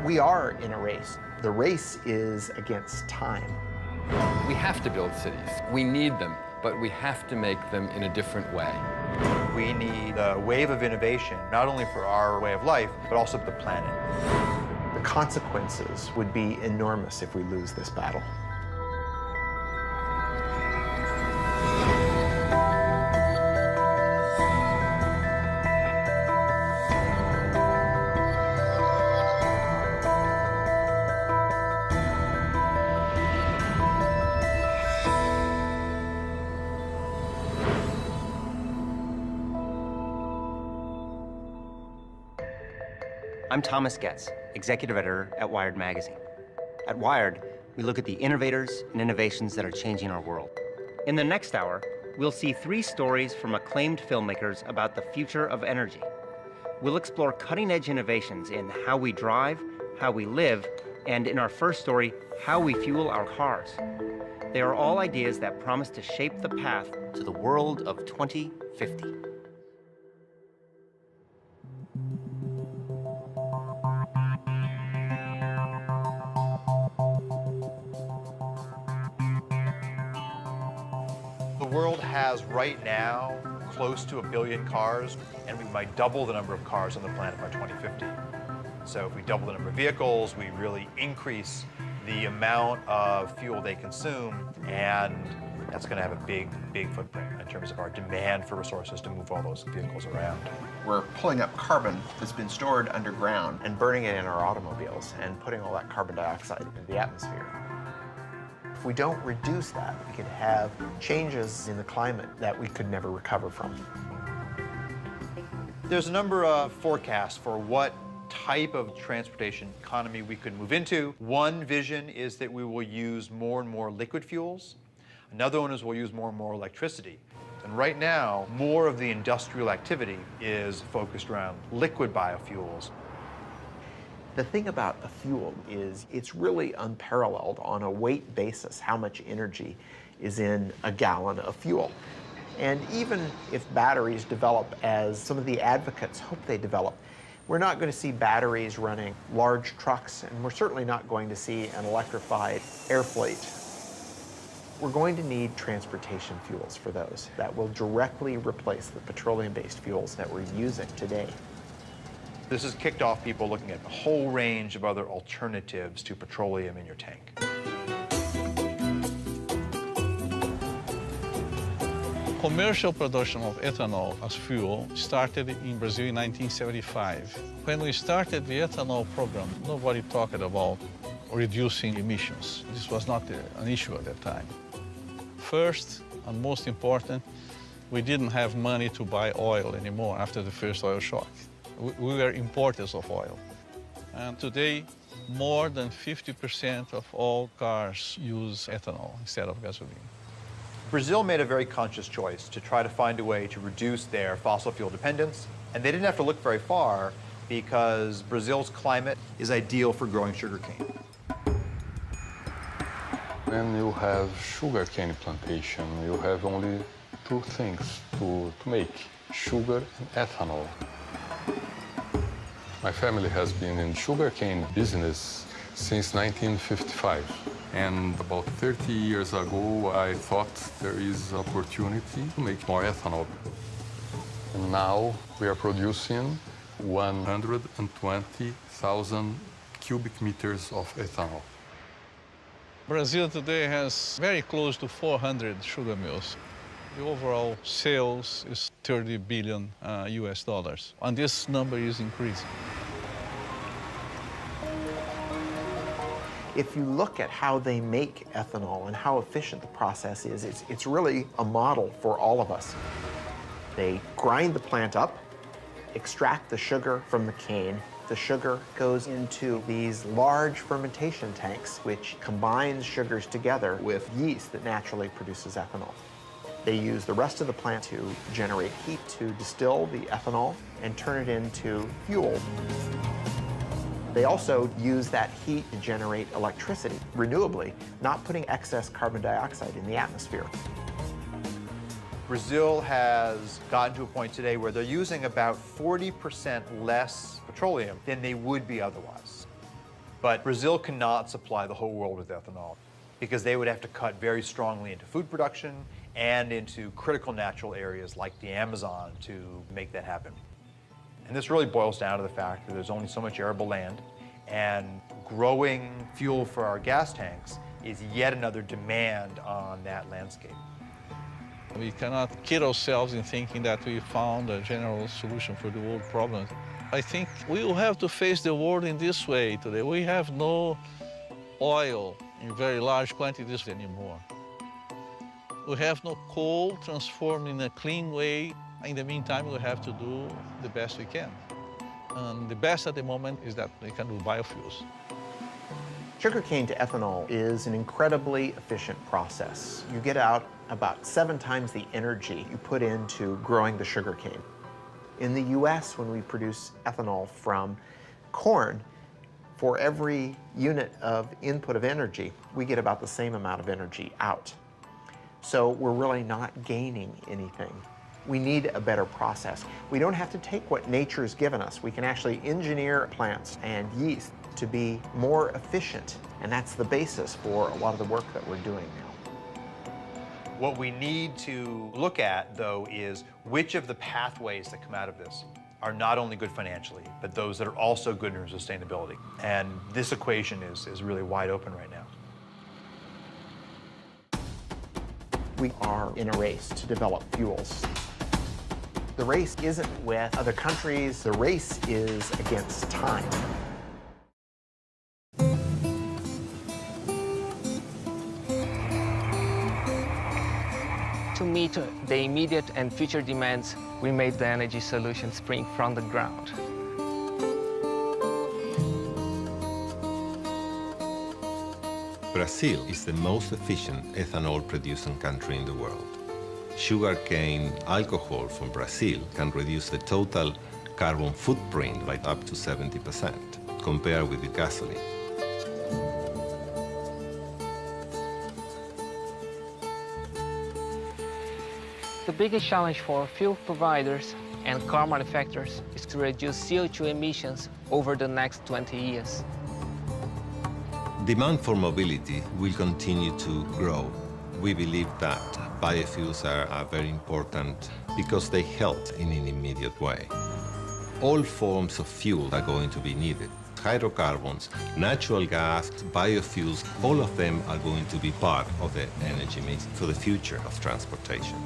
We are in a race. The race is against time. We have to build cities. We need them, but we have to make them in a different way. We need a wave of innovation, not only for our way of life, but also for the planet. The consequences would be enormous if we lose this battle. I'm Thomas Getz, executive editor at Wired magazine. At Wired, we look at the innovators and innovations that are changing our world. In the next hour, we'll see 3 stories from acclaimed filmmakers about the future of energy. We'll explore cutting-edge innovations in how we drive, how we live, and in our first story, how we fuel our cars. They are all ideas that promise to shape the path to the world of 2050. The world has right now close to 1 billion cars, and we might double the number of cars on the planet by 2050. So if we double the number of vehicles, we really increase the amount of fuel they consume, and that's going to have a big, big footprint in terms of our demand for resources to move all those vehicles around. We're pulling up carbon that's been stored underground and burning it in our automobiles and putting all that carbon dioxide into the atmosphere. If we don't reduce that, we could have changes in the climate that we could never recover from. There's a number of forecasts for what type of transportation economy we could move into. One vision is that we will use more and more liquid fuels. Another one is we'll use more and more electricity. And right now, more of the industrial activity is focused around liquid biofuels. The thing about a fuel is it's really unparalleled on a weight basis how much energy is in a gallon of fuel. And even if batteries develop as some of the advocates hope they develop, we're not going to see batteries running large trucks, and we're certainly not going to see an electrified air fleet. We're going to need transportation fuels for those that will directly replace the petroleum-based fuels that we're using today. This has kicked off people looking at a whole range of other alternatives to petroleum in your tank. Commercial production of ethanol as fuel started in Brazil in 1975. When we started the ethanol program, nobody talked about reducing emissions. This was not an issue at that time. First, and most important, we didn't have money to buy oil anymore after the first oil shock. We were importers of oil. And today, more than 50% of all cars use ethanol instead of gasoline. Brazil made a very conscious choice to try to find a way to reduce their fossil fuel dependence, and they didn't have to look very far because Brazil's climate is ideal for growing sugarcane. When you have sugarcane plantation, you have only 2 things to make, sugar and ethanol. My family has been in sugarcane business since 1955. And about 30 years ago, I thought there is opportunity to make more ethanol. And now we are producing 120,000 cubic meters of ethanol. Brazil today has very close to 400 sugar mills. The overall sales is $30 billion US dollars, and this number is increasing. If you look at how they make ethanol and how efficient the process is, it's really a model for all of us. They grind the plant up, extract the sugar from the cane. The sugar goes into these large fermentation tanks, which combines sugars together with yeast that naturally produces ethanol. They use the rest of the plant to generate heat to distill the ethanol and turn it into fuel. They also use that heat to generate electricity renewably, not putting excess carbon dioxide in the atmosphere. Brazil has gotten to a point today where they're using about 40% less petroleum than they would be otherwise. But Brazil cannot supply the whole world with ethanol because they would have to cut very strongly into food production and into critical natural areas like the Amazon to make that happen. And this really boils down to the fact that there's only so much arable land, and growing fuel for our gas tanks is yet another demand on that landscape. We cannot kid ourselves in thinking that we found a general solution for the world problems. I think we will have to face the world in this way today. We have no oil in very large quantities anymore. We have no coal transformed in a clean way. In the meantime, we have to do the best we can. And the best at the moment is that we can do biofuels. Sugarcane to ethanol is an incredibly efficient process. You get out about 7 times the energy you put into growing the sugarcane. In the US, when we produce ethanol from corn, for every unit of input of energy, we get about the same amount of energy out. So we're really not gaining anything. We need a better process. We don't have to take what nature's given us. We can actually engineer plants and yeast to be more efficient, and that's the basis for a lot of the work that we're doing now. What we need to look at, though, is which of the pathways that come out of this are not only good financially, but those that are also good in sustainability. And this equation is really wide open right now. We are in a race to develop fuels. The race isn't with other countries, the race is against time. To meet the immediate and future demands, we made the energy solution spring from the ground. Brazil is the most efficient ethanol-producing country in the world. Sugarcane alcohol from Brazil can reduce the total carbon footprint by up to 70% compared with the gasoline. The biggest challenge for fuel providers and car manufacturers is to reduce CO2 emissions over the next 20 years. Demand for mobility will continue to grow. We believe that biofuels are very important because they help in an immediate way. All forms of fuel are going to be needed. Hydrocarbons, natural gas, biofuels, all of them are going to be part of the energy mix for the future of transportation.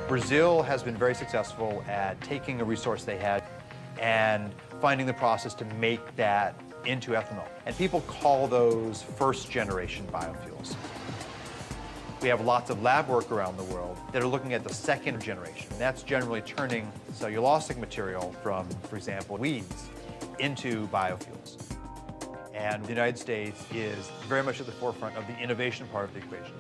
Brazil has been very successful at taking a resource they had and finding the process to make that into ethanol. And people call those first-generation biofuels. We have lots of lab work around the world that are looking at the second generation. And that's generally turning cellulosic material from, for example, weeds into biofuels. And the United States is very much at the forefront of the innovation part of the equation.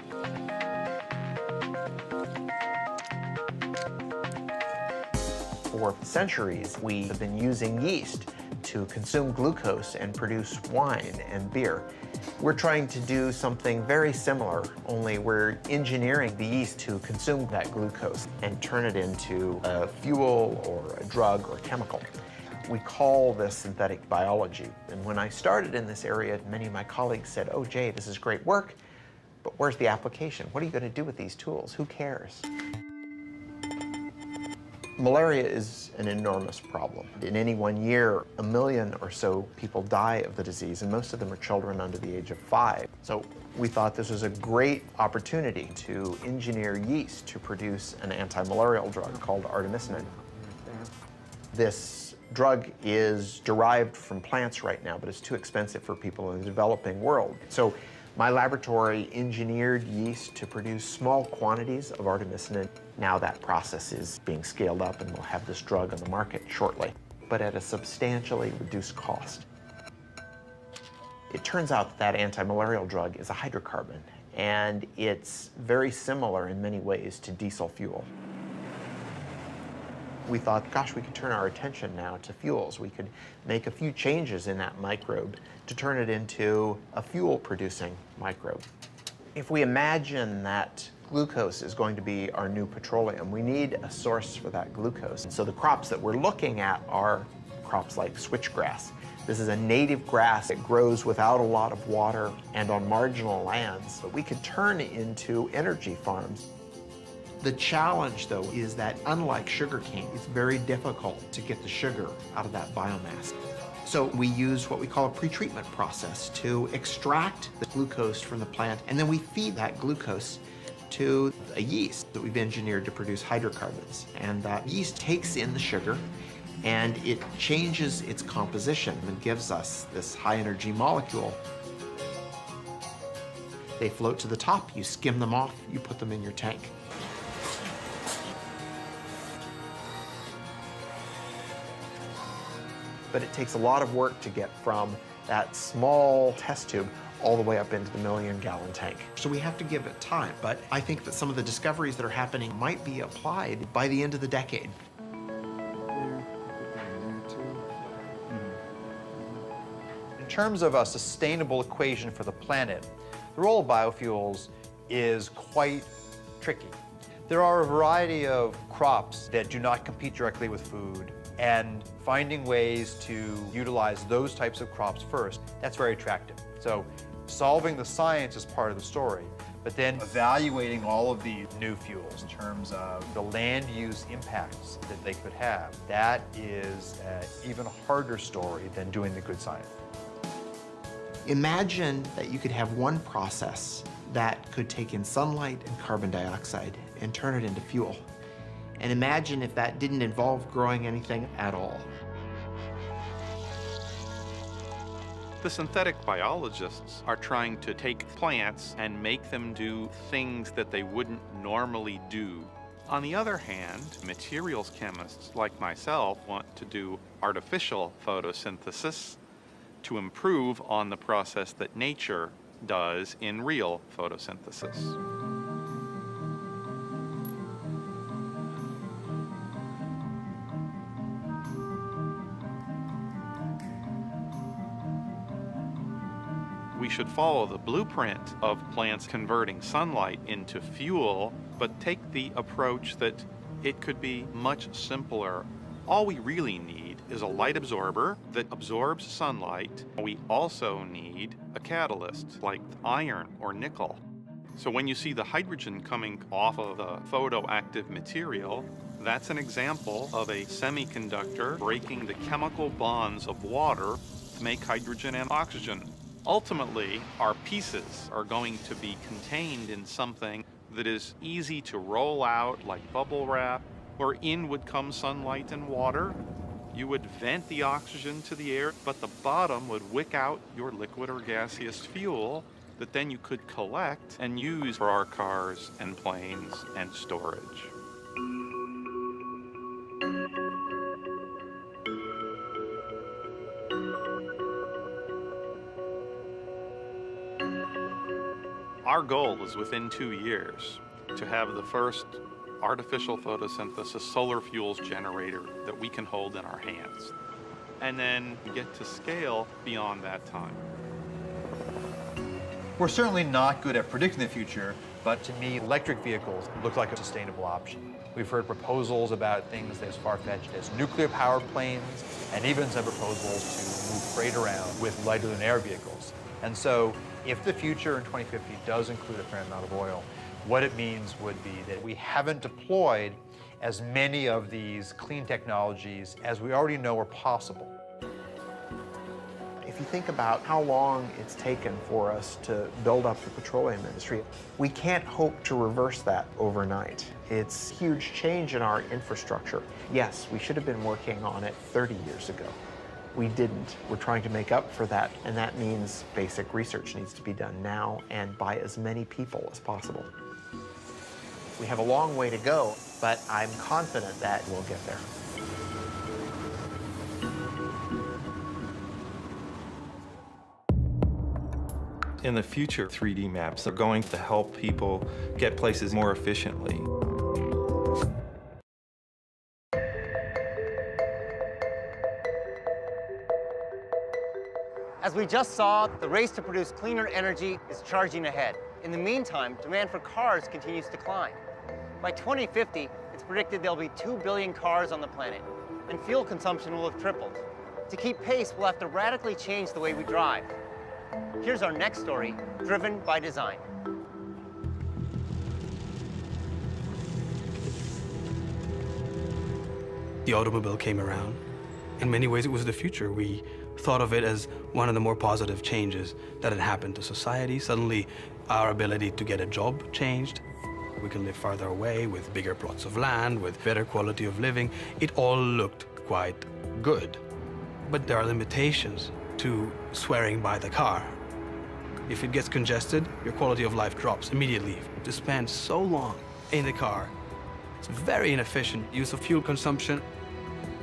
For centuries, we have been using yeast to consume glucose and produce wine and beer. We're trying to do something very similar, only we're engineering the yeast to consume that glucose and turn it into a fuel or a drug or chemical. We call this synthetic biology. And when I started in this area, many of my colleagues said, "Oh, Jay, this is great work, but where's the application? What are you going to do with these tools? Who cares?" Malaria is an enormous problem. In any one year, 1 million or so people die of the disease, and most of them are children under the age of 5. So we thought this was a great opportunity to engineer yeast to produce an anti-malarial drug called artemisinin. This drug is derived from plants right now, but it's too expensive for people in the developing world. So my laboratory engineered yeast to produce small quantities of artemisinin. Now that process is being scaled up and we'll have this drug on the market shortly, but at a substantially reduced cost. It turns out that anti-malarial drug is a hydrocarbon, and it's very similar in many ways to diesel fuel. We thought, gosh, we could turn our attention now to fuels. We could make a few changes in that microbe to turn it into a fuel-producing microbe. If we imagine that glucose is going to be our new petroleum, we need a source for that glucose. And so the crops that we're looking at are crops like switchgrass. This is a native grass that grows without a lot of water and on marginal lands, but we could turn into energy farms. The challenge, though, is that unlike sugarcane, it's very difficult to get the sugar out of that biomass. So we use what we call a pretreatment process to extract the glucose from the plant, and then we feed that glucose to a yeast that we've engineered to produce hydrocarbons. And that yeast takes in the sugar, and it changes its composition and gives us this high-energy molecule. They float to the top, you skim them off, you put them in your tank. But it takes a lot of work to get from that small test tube all the way up into the million-gallon tank. So we have to give it time, but I think that some of the discoveries that are happening might be applied by the end of the decade. In terms of a sustainable equation for the planet, the role of biofuels is quite tricky. There are a variety of crops that do not compete directly with food, and finding ways to utilize those types of crops first, that's very attractive. So solving the science is part of the story, but then evaluating all of these new fuels in terms of the land use impacts that they could have, that is an even harder story than doing the good science. Imagine that you could have one process that could take in sunlight and carbon dioxide and turn it into fuel. And imagine if that didn't involve growing anything at all. The synthetic biologists are trying to take plants and make them do things that they wouldn't normally do. On the other hand, materials chemists like myself want to do artificial photosynthesis to improve on the process that nature does in real photosynthesis. We should follow the blueprint of plants converting sunlight into fuel, but take the approach that it could be much simpler. All we really need is a light absorber that absorbs sunlight. We also need a catalyst like iron or nickel. So when you see the hydrogen coming off of the photoactive material, that's an example of a semiconductor breaking the chemical bonds of water to make hydrogen and oxygen. Ultimately, our pieces are going to be contained in something that is easy to roll out like bubble wrap, where in would come sunlight and water. You would vent the oxygen to the air, but the bottom would wick out your liquid or gaseous fuel that then you could collect and use for our cars and planes and storage. Our goal is within 2 years to have the first artificial photosynthesis solar fuels generator that we can hold in our hands, and then get to scale beyond that time. We're certainly not good at predicting the future, but to me, electric vehicles look like a sustainable option. We've heard proposals about things as far-fetched as nuclear-powered planes, and even some proposals to move freight around with lighter-than-air vehicles. And so, if the future in 2050 does include a fair amount of oil, what it means would be that we haven't deployed as many of these clean technologies as we already know are possible. If you think about how long it's taken for us to build up the petroleum industry, we can't hope to reverse that overnight. It's a huge change in our infrastructure. Yes, we should have been working on it 30 years ago. We didn't. We're trying to make up for that, and that means basic research needs to be done now and by as many people as possible. We have a long way to go, but I'm confident that we'll get there. In the future, 3D maps are going to help people get places more efficiently. As we just saw, the race to produce cleaner energy is charging ahead. In the meantime, demand for cars continues to climb. By 2050, it's predicted there'll be 2 billion cars on the planet, and fuel consumption will have tripled. To keep pace, we'll have to radically change the way we drive. Here's our next story, Driven by Design. The automobile came around. In many ways, it was the future. We thought of it as one of the more positive changes that had happened to society. Suddenly, our ability to get a job changed. We can live farther away with bigger plots of land, with better quality of living. It all looked quite good. But there are limitations to swearing by the car. If it gets congested, your quality of life drops immediately. To spend so long in the car, it's very inefficient use of fuel consumption.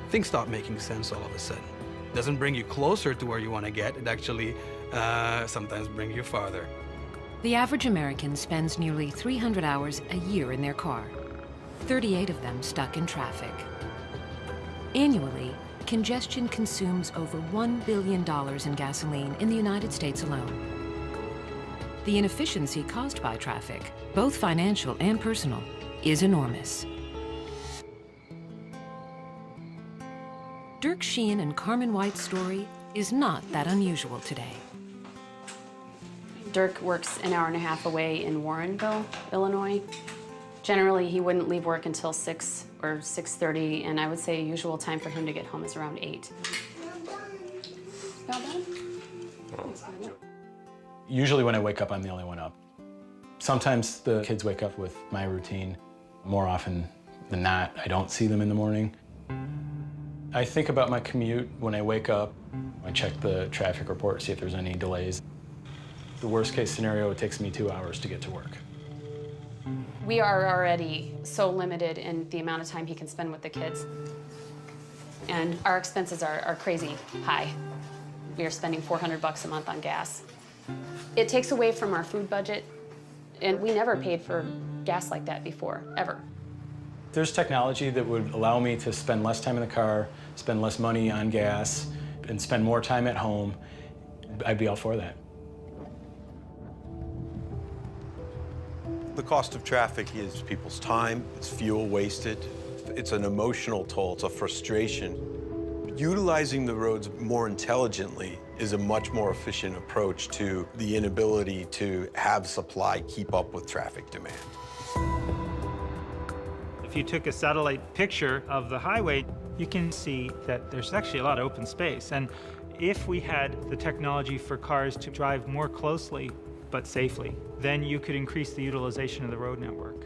Things stop making sense all of a sudden. It doesn't bring you closer to where you want to get. It actually sometimes brings you farther. The average American spends nearly 300 hours a year in their car, 38 of them stuck in traffic. Annually, congestion consumes over $1 billion in gasoline in the United States alone. The inefficiency caused by traffic, both financial and personal, is enormous. Dirk Sheehan and Carmen White's story is not that unusual today. Dirk works an hour and a half away in Warrenville, Illinois. Generally, he wouldn't leave work until 6 or 6:30, and I would say usual time for him to get home is around 8. Well done. Usually when I wake up, I'm the only one up. Sometimes the kids wake up with my routine. More often than not, I don't see them in the morning. I think about my commute when I wake up. I check the traffic report, see if there's any delays. The worst case scenario, it takes me 2 hours to get to work. We are already so limited in the amount of time he can spend with the kids. And our expenses are crazy high. We are spending $400 a month on gas. It takes away from our food budget, and we never paid for gas like that before, ever. There's technology that would allow me to spend less time in the car, spend less money on gas, and spend more time at home. I'd be all for that. The cost of traffic is people's time, it's fuel wasted, it's an emotional toll, it's a frustration. Utilizing the roads more intelligently is a much more efficient approach to the inability to have supply keep up with traffic demand. If you took a satellite picture of the highway, you can see that there's actually a lot of open space. And if we had the technology for cars to drive more closely but safely, then you could increase the utilization of the road network.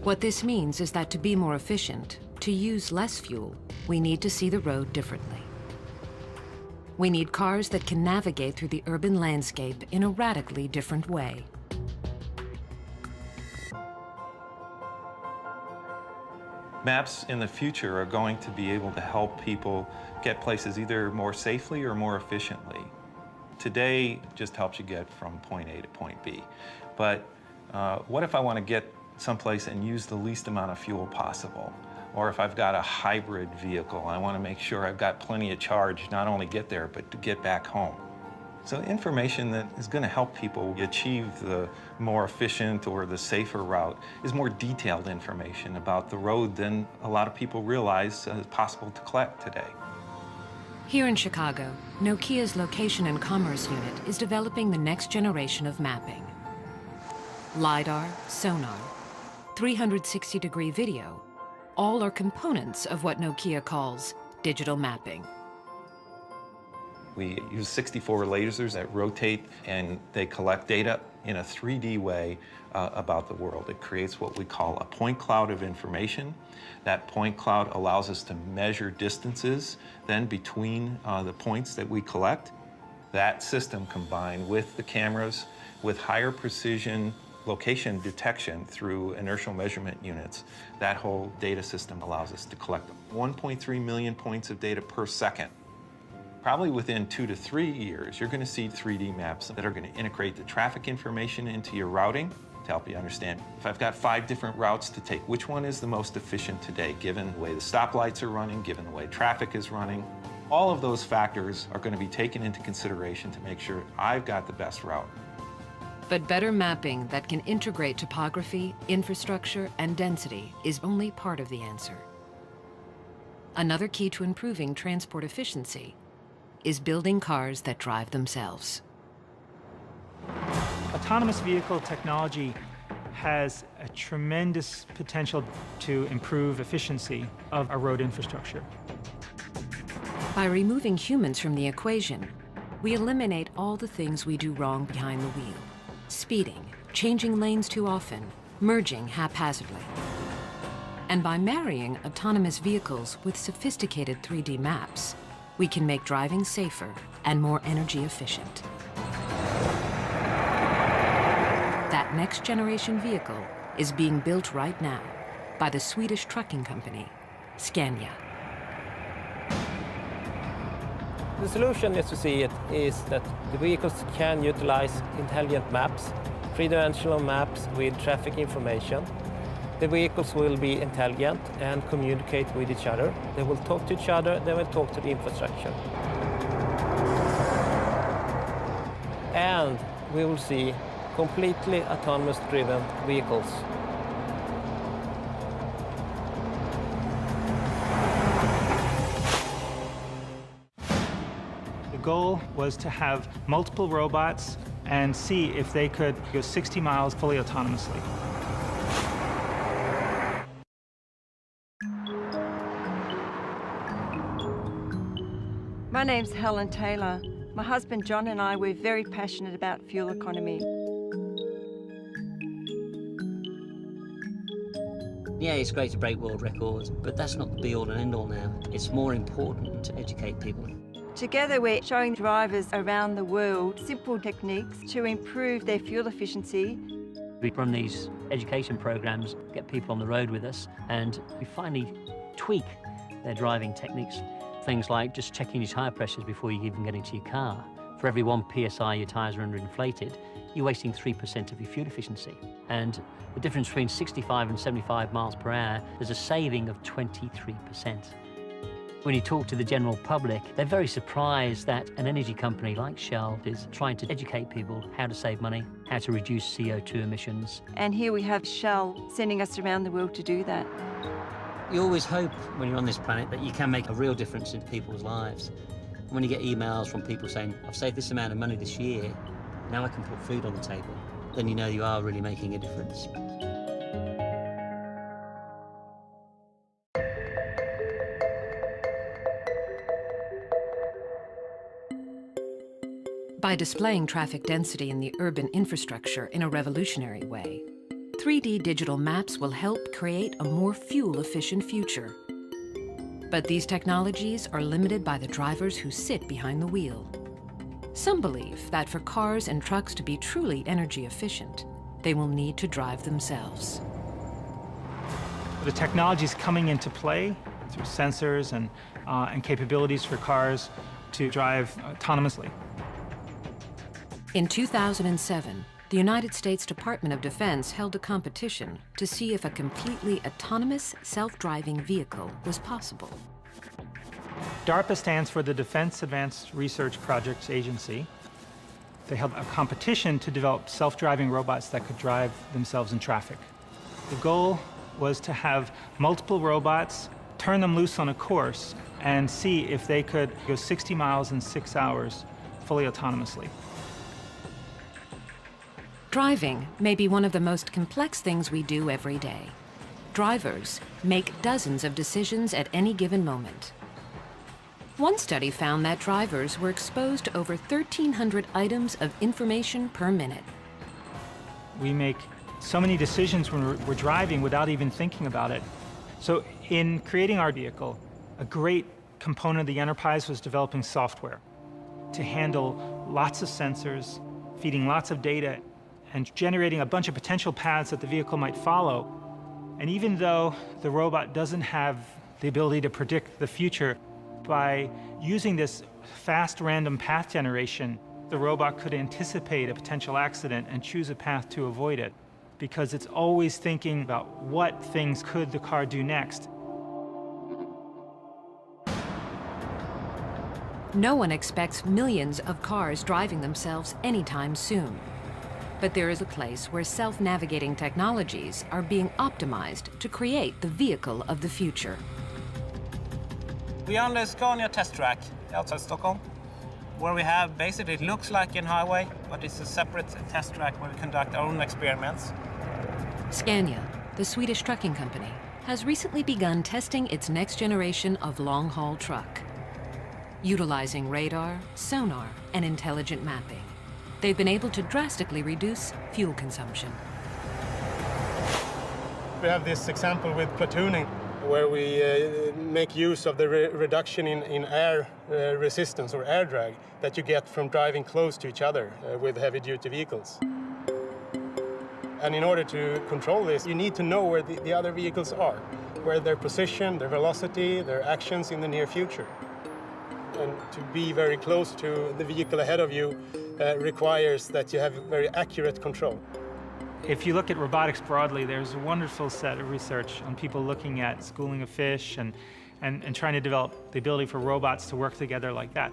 What this means is that to be more efficient, to use less fuel, we need to see the road differently. We need cars that can navigate through the urban landscape in a radically different way. Maps in the future are going to be able to help people get places either more safely or more efficiently. Today, it just helps you get from point A to point B. But what if I want to get someplace and use the least amount of fuel possible? Or if I've got a hybrid vehicle, I want to make sure I've got plenty of charge, not only get there, but to get back home. So information that is going to help people achieve the more efficient or the safer route is more detailed information about the road than a lot of people realize is possible to collect today. Here in Chicago, Nokia's Location and Commerce Unit is developing the next generation of mapping. LiDAR, sonar, 360-degree video, all are components of what Nokia calls digital mapping. We use 64 lasers that rotate and they collect data in a 3D way about the world. It creates what we call a point cloud of information. That point cloud allows us to measure distances then between the points that we collect. That system combined with the cameras, with higher precision location detection through inertial measurement units, that whole data system allows us to collect 1.3 million points of data per second. Probably within 2 to 3 years, you're going to see 3D maps that are going to integrate the traffic information into your routing to help you understand. If I've got 5 different routes to take, which one is the most efficient today, given the way the stoplights are running, given the way traffic is running? All of those factors are going to be taken into consideration to make sure I've got the best route. But better mapping that can integrate topography, infrastructure, and density is only part of the answer. Another key to improving transport efficiency is building cars that drive themselves. Autonomous vehicle technology has a tremendous potential to improve efficiency of our road infrastructure. By removing humans from the equation, we eliminate all the things we do wrong behind the wheel. Speeding, changing lanes too often, merging haphazardly. And by marrying autonomous vehicles with sophisticated 3D maps, we can make driving safer and more energy efficient. That next generation vehicle is being built right now by the Swedish trucking company, Scania. The solution, as you see it, is that the vehicles can utilize intelligent maps, three-dimensional maps with traffic information. The vehicles will be intelligent and communicate with each other. They will talk to each other, they will talk to the infrastructure. And we will see completely autonomous driven vehicles. The goal was to have multiple robots and see if they could go 60 miles fully autonomously. My name's Helen Taylor. My husband John and I, we're very passionate about fuel economy. Yeah, it's great to break world records, but that's not the be-all and end-all now. It's more important to educate people. Together we're showing drivers around the world simple techniques to improve their fuel efficiency. We run these education programs, get people on the road with us, and we finally tweak their driving techniques. Things like just checking your tyre pressures before you even get into your car. For every 1 PSI your tyres are underinflated, you're wasting 3% of your fuel efficiency. And the difference between 65 and 75 miles per hour, there's a saving of 23%. When you talk to the general public, they're very surprised that an energy company like Shell is trying to educate people how to save money, how to reduce CO2 emissions. And here we have Shell sending us around the world to do that. You always hope when you're on this planet that you can make a real difference in people's lives. When you get emails from people saying, I've saved this amount of money this year, now I can put food on the table, then you know you are really making a difference. By displaying traffic density in the urban infrastructure in a revolutionary way, 3D digital maps will help create a more fuel-efficient future. But these technologies are limited by the drivers who sit behind the wheel. Some believe that for cars and trucks to be truly energy efficient, they will need to drive themselves. The technology is coming into play through sensors and capabilities for cars to drive autonomously. In 2007, the United States Department of Defense held a competition to see if a completely autonomous, self-driving vehicle was possible. DARPA stands for the Defense Advanced Research Projects Agency. They held a competition to develop self-driving robots that could drive themselves in traffic. The goal was to have multiple robots, turn them loose on a course, and see if they could go 60 miles in 6 hours fully autonomously. Driving may be one of the most complex things we do every day. Drivers make dozens of decisions at any given moment. One study found that drivers were exposed to over 1,300 items of information per minute. We make so many decisions when we're driving without even thinking about it. So in creating our vehicle, a great component of the enterprise was developing software to handle lots of sensors, feeding lots of data, and generating a bunch of potential paths that the vehicle might follow. And even though the robot doesn't have the ability to predict the future, by using this fast random path generation, the robot could anticipate a potential accident and choose a path to avoid it, because it's always thinking about what things could the car do next. No one expects millions of cars driving themselves anytime soon. But there is a place where self-navigating technologies are being optimized to create the vehicle of the future. We are on the Scania test track outside Stockholm, where we have basically, it looks like a highway, but it's a separate test track where we conduct our own experiments. Scania, the Swedish trucking company, has recently begun testing its next generation of long-haul truck. Utilizing radar, sonar, and intelligent mapping, they've been able to drastically reduce fuel consumption. We have this example with platooning, where we make use of the reduction in air resistance or air drag that you get from driving close to each other with heavy-duty vehicles. And in order to control this, you need to know where the other vehicles are, where their position, their velocity, their actions in the near future. And to be very close to the vehicle ahead of you requires that you have very accurate control. If you look at robotics broadly, there's a wonderful set of research on people looking at schooling of fish and trying to develop the ability for robots to work together like that.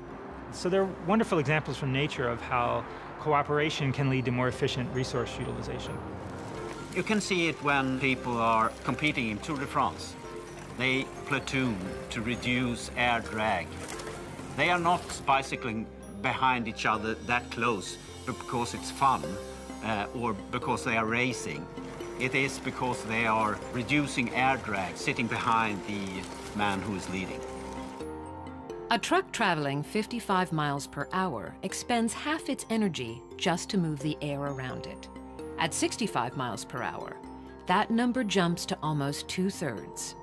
So there are wonderful examples from nature of how cooperation can lead to more efficient resource utilization. You can see it when people are competing in Tour de France. They platoon to reduce air drag. They are not bicycling behind each other that close because it's fun or because they are racing. It is because they are reducing air drag, sitting behind the man who is leading. A truck traveling 55 miles per hour expends half its energy just to move the air around it. At 65 miles per hour, that number jumps to almost 2/3.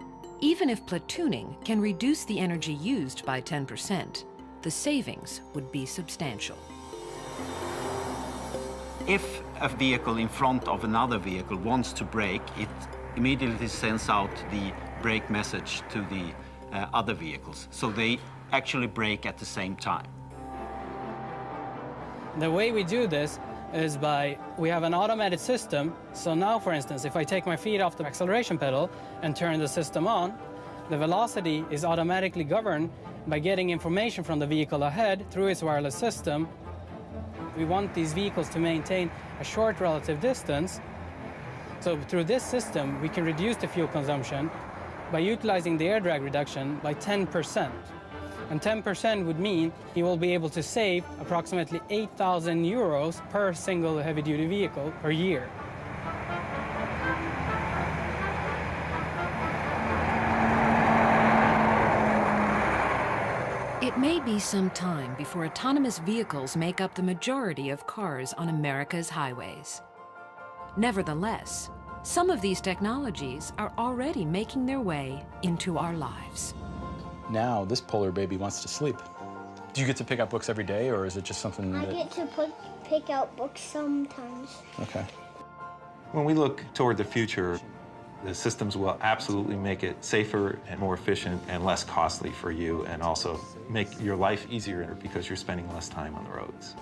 Even if platooning can reduce the energy used by 10%, the savings would be substantial. If a vehicle in front of another vehicle wants to brake, it immediately sends out the brake message to the other vehicles. So they actually brake at the same time. The way we do this is we have an automated system. So now, for instance, if I take my feet off the acceleration pedal and turn the system on, the velocity is automatically governed by getting information from the vehicle ahead through its wireless system. We want these vehicles to maintain a short relative distance. So through this system, we can reduce the fuel consumption by utilizing the air drag reduction by 10%. And 10% would mean you will be able to save approximately 8,000 euros per single heavy-duty vehicle per year. It may be some time before autonomous vehicles make up the majority of cars on America's highways. Nevertheless, some of these technologies are already making their way into our lives. Now, this polar baby wants to sleep. Do you get to pick up books every day, or is it just something I get to pick out books sometimes. Okay. When we look toward the future, the systems will absolutely make it safer and more efficient and less costly for you, and also make your life easier because you're spending less time on the roads.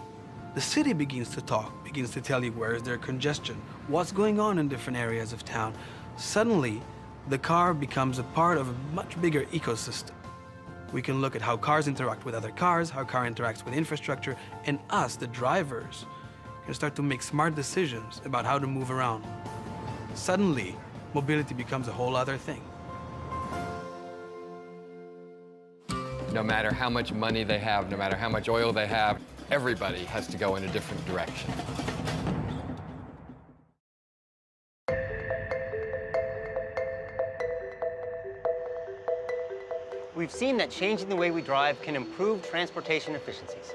The city begins to talk, begins to tell you where is there congestion, what's going on in different areas of town. Suddenly, the car becomes a part of a much bigger ecosystem. We can look at how cars interact with other cars, how car interacts with infrastructure, and us, the drivers, can start to make smart decisions about how to move around. Suddenly, mobility becomes a whole other thing. No matter how much money they have, no matter how much oil they have, everybody has to go in a different direction. We've seen that changing the way we drive can improve transportation efficiencies.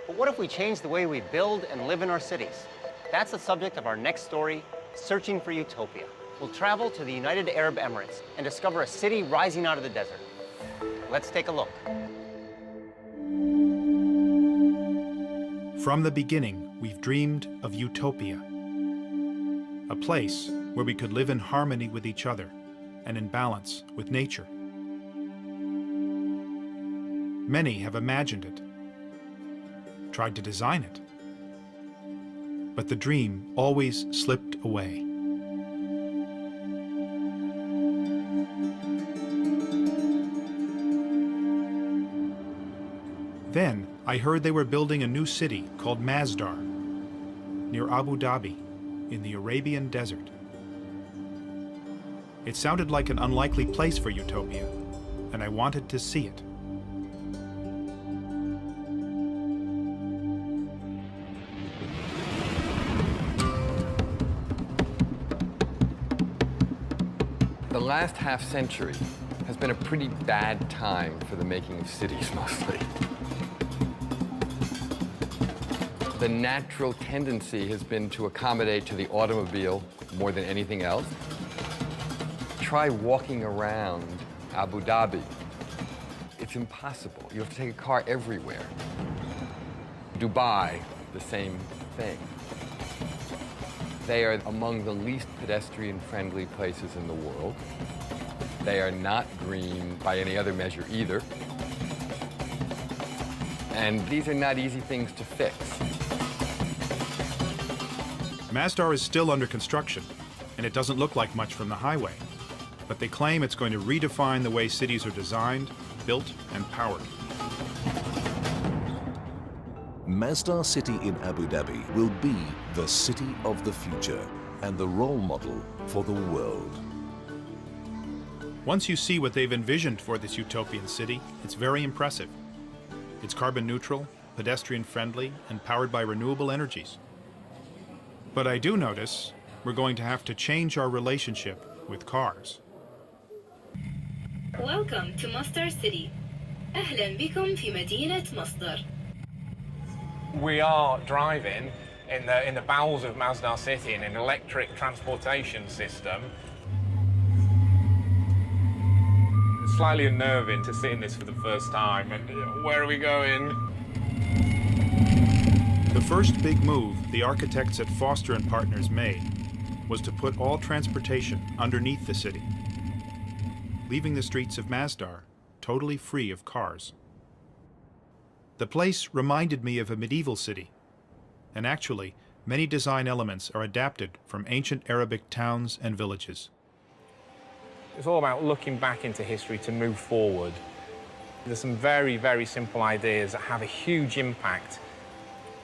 But what if we change the way we build and live in our cities? That's the subject of our next story, Searching for Utopia. We'll travel to the United Arab Emirates and discover a city rising out of the desert. Let's take a look. From the beginning, we've dreamed of utopia, a place where we could live in harmony with each other and in balance with nature. Many have imagined it, tried to design it, but the dream always slipped away. Then I heard they were building a new city called Masdar, near Abu Dhabi, in the Arabian desert. It sounded like an unlikely place for utopia, and I wanted to see it. The last half century has been a pretty bad time for the making of cities, mostly. The natural tendency has been to accommodate to the automobile more than anything else. Try walking around Abu Dhabi. It's impossible. You have to take a car everywhere. Dubai, the same thing. They are among the least pedestrian-friendly places in the world. They are not green by any other measure either. And these are not easy things to fix. Masdar is still under construction, and it doesn't look like much from the highway. But they claim it's going to redefine the way cities are designed, built, and powered. Masdar City in Abu Dhabi will be the city of the future and the role model for the world. Once you see what they've envisioned for this utopian city, it's very impressive. It's carbon neutral, pedestrian friendly, and powered by renewable energies. But I do notice we're going to have to change our relationship with cars. Welcome to Masdar City. أهلا بكم في مدينة مصدر. We are driving in the bowels of Masdar City in an electric transportation system. It's slightly unnerving to sit in this for the first time. And where are we going? The first big move the architects at Foster and Partners made was to put all transportation underneath the city, leaving the streets of Masdar totally free of cars. The place reminded me of a medieval city, and actually, many design elements are adapted from ancient Arabic towns and villages. It's all about looking back into history to move forward. There's some very, very simple ideas that have a huge impact.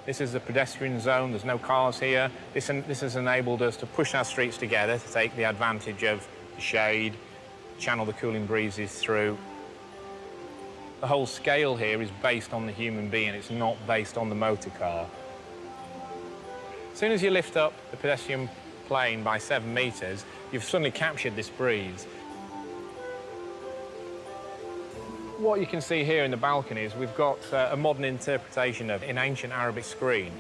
This is a pedestrian zone, there's no cars here. This has enabled us to push our streets together to take the advantage of the shade, channel the cooling breezes through. The whole scale here is based on the human being, it's not based on the motor car. As soon as you lift up the pedestrian plane by 7 meters, you've suddenly captured this breeze. What you can see here in the balcony is we've got a modern interpretation of an ancient Arabic screen.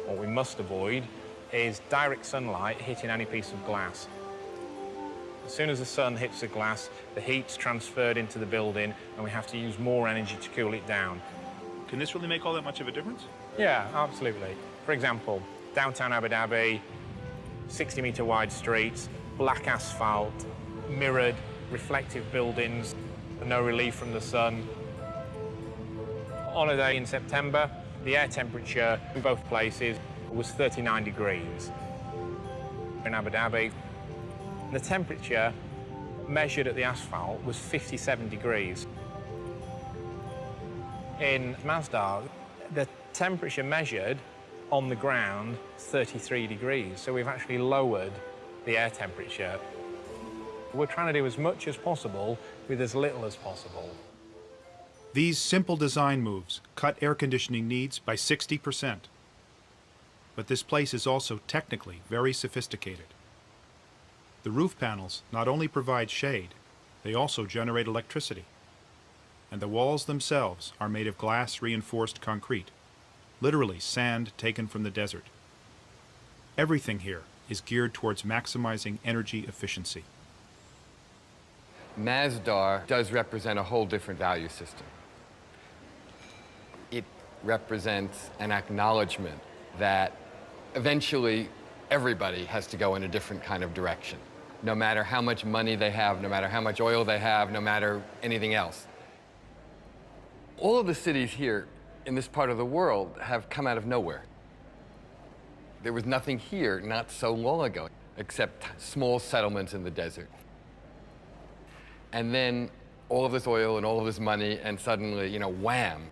What we must avoid is direct sunlight hitting any piece of glass. As soon as the sun hits the glass, the heat's transferred into the building and we have to use more energy to cool it down. Can this really make all that much of a difference? Yeah, absolutely. For example, downtown Abu Dhabi, 60-meter wide streets, black asphalt, mirrored, reflective buildings, no relief from the sun. On a day in September, the air temperature in both places was 39 degrees. In Abu Dhabi, the temperature measured at the asphalt was 57 degrees. In Masdar, the temperature measured on the ground is 33 degrees, so we've actually lowered the air temperature. We're trying to do as much as possible with as little as possible. These simple design moves cut air conditioning needs by 60%. But this place is also technically very sophisticated. The roof panels not only provide shade, they also generate electricity. And the walls themselves are made of glass-reinforced concrete, literally sand taken from the desert. Everything here is geared towards maximizing energy efficiency. Masdar does represent a whole different value system. It represents an acknowledgement that eventually everybody has to go in a different kind of direction, no matter how much money they have, no matter how much oil they have, no matter anything else. All of the cities here in this part of the world have come out of nowhere. There was nothing here not so long ago, except small settlements in the desert. And then all of this oil and all of this money, and suddenly, you know, wham,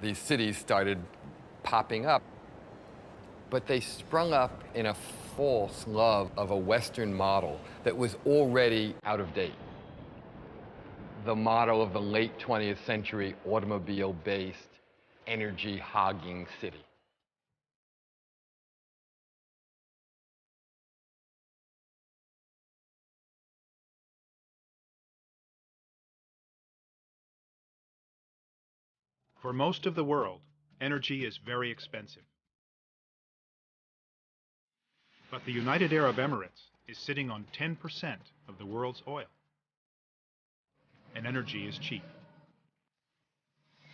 these cities started popping up. But they sprung up in a false love of a Western model that was already out of date. The model of the late 20th century automobile-based, energy-hogging city. For most of the world, energy is very expensive. But the United Arab Emirates is sitting on 10% of the world's oil. And energy is cheap.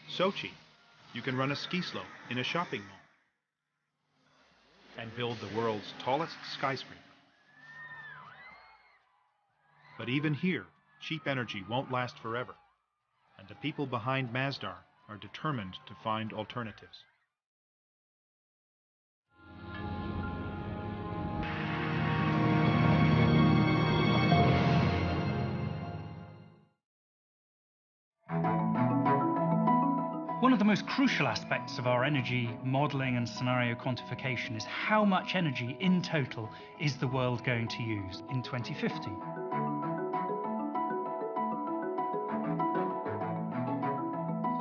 So cheap, you can run a ski slope in a shopping mall and build the world's tallest skyscraper. But even here, cheap energy won't last forever, and the people behind Masdar are determined to find alternatives. One of the most crucial aspects of our energy modelling and scenario quantification is how much energy in total is the world going to use in 2050.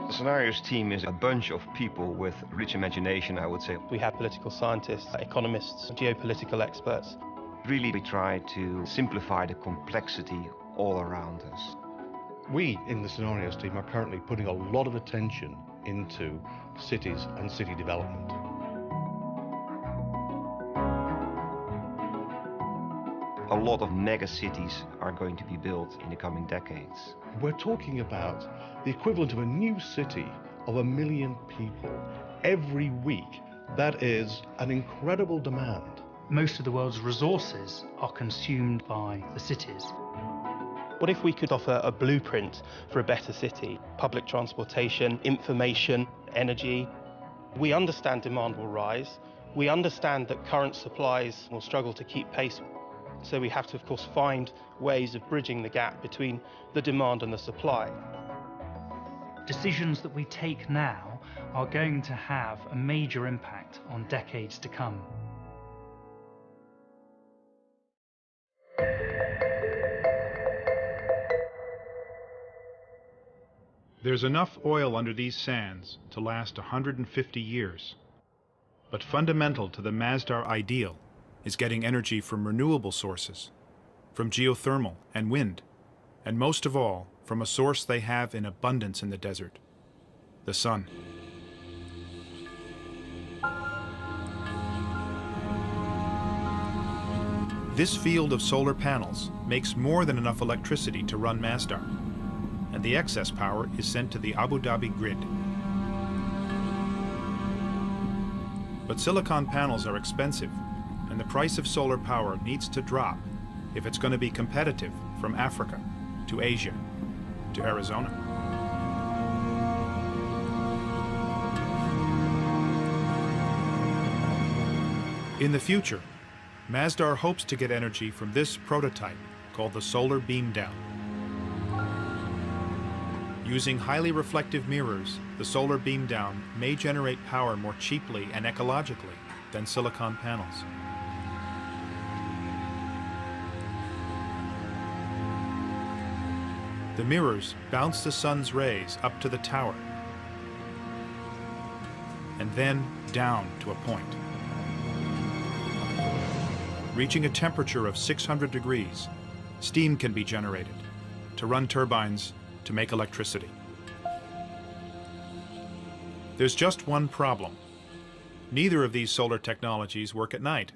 The Scenarios team is a bunch of people with rich imagination, I would say. We have political scientists, economists, geopolitical experts. Really, we try to simplify the complexity all around us. We in the Scenarios team are currently putting a lot of attention into cities and city development. A lot of mega cities are going to be built in the coming decades. We're talking about the equivalent of a new city of 1 million people every week. That is an incredible demand. Most of the world's resources are consumed by the cities. What if we could offer a blueprint for a better city? Public transportation, information, energy. We understand demand will rise. We understand that current supplies will struggle to keep pace. So we have to, of course, find ways of bridging the gap between the demand and the supply. Decisions that we take now are going to have a major impact on decades to come. There's enough oil under these sands to last 150 years. But fundamental to the Masdar ideal is getting energy from renewable sources, from geothermal and wind, and most of all, from a source they have in abundance in the desert, the sun. This field of solar panels makes more than enough electricity to run Masdar, and the excess power is sent to the Abu Dhabi grid. But silicon panels are expensive, and the price of solar power needs to drop if it's going to be competitive from Africa to Asia to Arizona. In the future, Masdar hopes to get energy from this prototype called the Solar Beam Down. Using highly reflective mirrors, the solar beam down may generate power more cheaply and ecologically than silicon panels. The mirrors bounce the sun's rays up to the tower and then down to a point. Reaching a temperature of 600 degrees, steam can be generated to run turbines to make electricity. There's just one problem. Neither of these solar technologies work at night.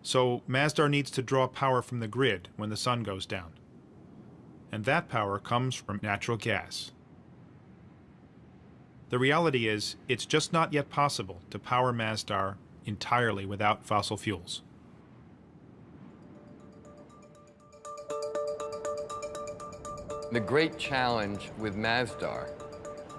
So Masdar needs to draw power from the grid when the sun goes down. And that power comes from natural gas. The reality is, it's just not yet possible to power Masdar entirely without fossil fuels. The great challenge with Masdar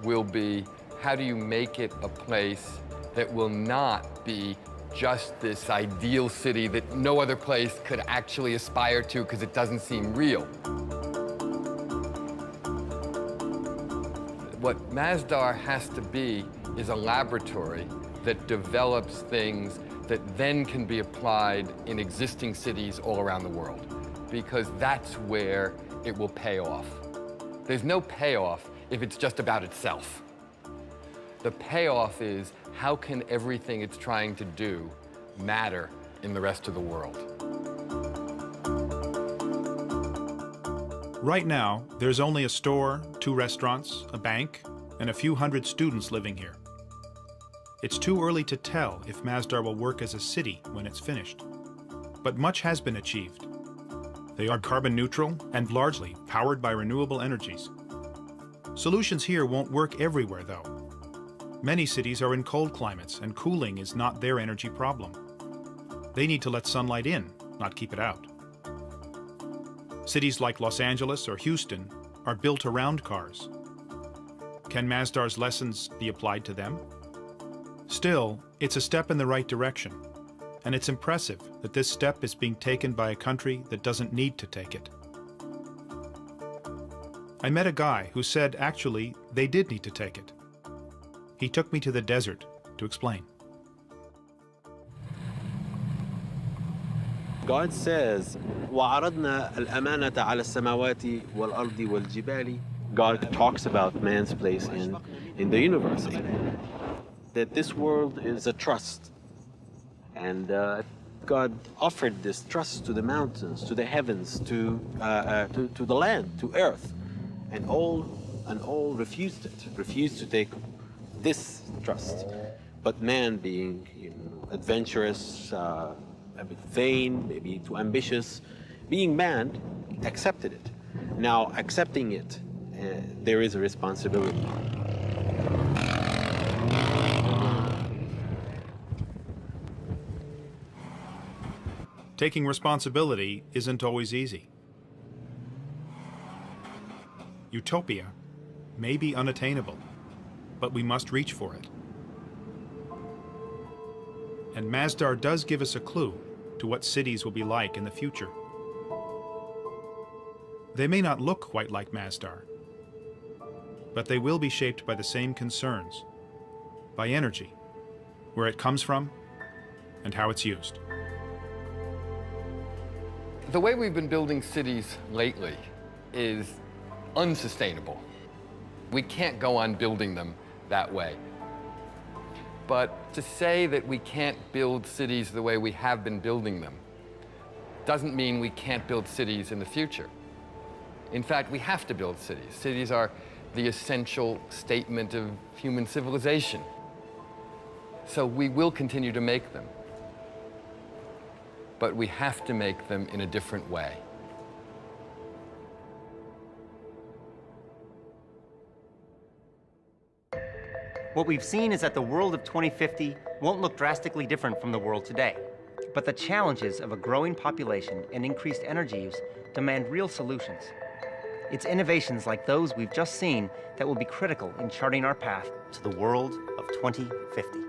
will be, how do you make it a place that will not be just this ideal city that no other place could actually aspire to because it doesn't seem real? What Masdar has to be is a laboratory that develops things that then can be applied in existing cities all around the world, because that's where it will pay off. There's no payoff if it's just about itself. The payoff is how can everything it's trying to do matter in the rest of the world. Right now, there's only a store, 2 restaurants, a bank, and a few hundred students living here. It's too early to tell if Masdar will work as a city when it's finished. But much has been achieved. They are carbon neutral and largely powered by renewable energies. Solutions here won't work everywhere, though. Many cities are in cold climates, and cooling is not their energy problem. They need to let sunlight in, not keep it out. Cities like Los Angeles or Houston are built around cars. Can Masdar's lessons be applied to them? Still, it's a step in the right direction, and it's impressive that this step is being taken by a country that doesn't need to take it. I met a guy who said actually they did need to take it. He took me to the desert to explain. God says, وَعَرَضْنَا الْأَمَانَةَ عَلَى السَّمَاوَاتِ وَالْأَرْضِ وَالْجِبَالِ. God talks about man's place in the universe, that this world is a trust. And God offered this trust to the mountains, to the heavens, to the land, to earth. And all refused it, refused to take this trust. But man, being adventurous, a bit vain, maybe too ambitious, being man, accepted it. Now, accepting it, there is a responsibility. Taking responsibility isn't always easy. Utopia may be unattainable, but we must reach for it. And Masdar does give us a clue to what cities will be like in the future. They may not look quite like Masdar, but they will be shaped by the same concerns, by energy, where it comes from, and how it's used. The way we've been building cities lately is unsustainable. We can't go on building them that way. But to say that we can't build cities the way we have been building them doesn't mean we can't build cities in the future. In fact, we have to build cities. Cities are the essential statement of human civilization. So we will continue to make them. But we have to make them in a different way. What we've seen is that the world of 2050 won't look drastically different from the world today. But the challenges of a growing population and increased energy use demand real solutions. It's innovations like those we've just seen that will be critical in charting our path to the world of 2050.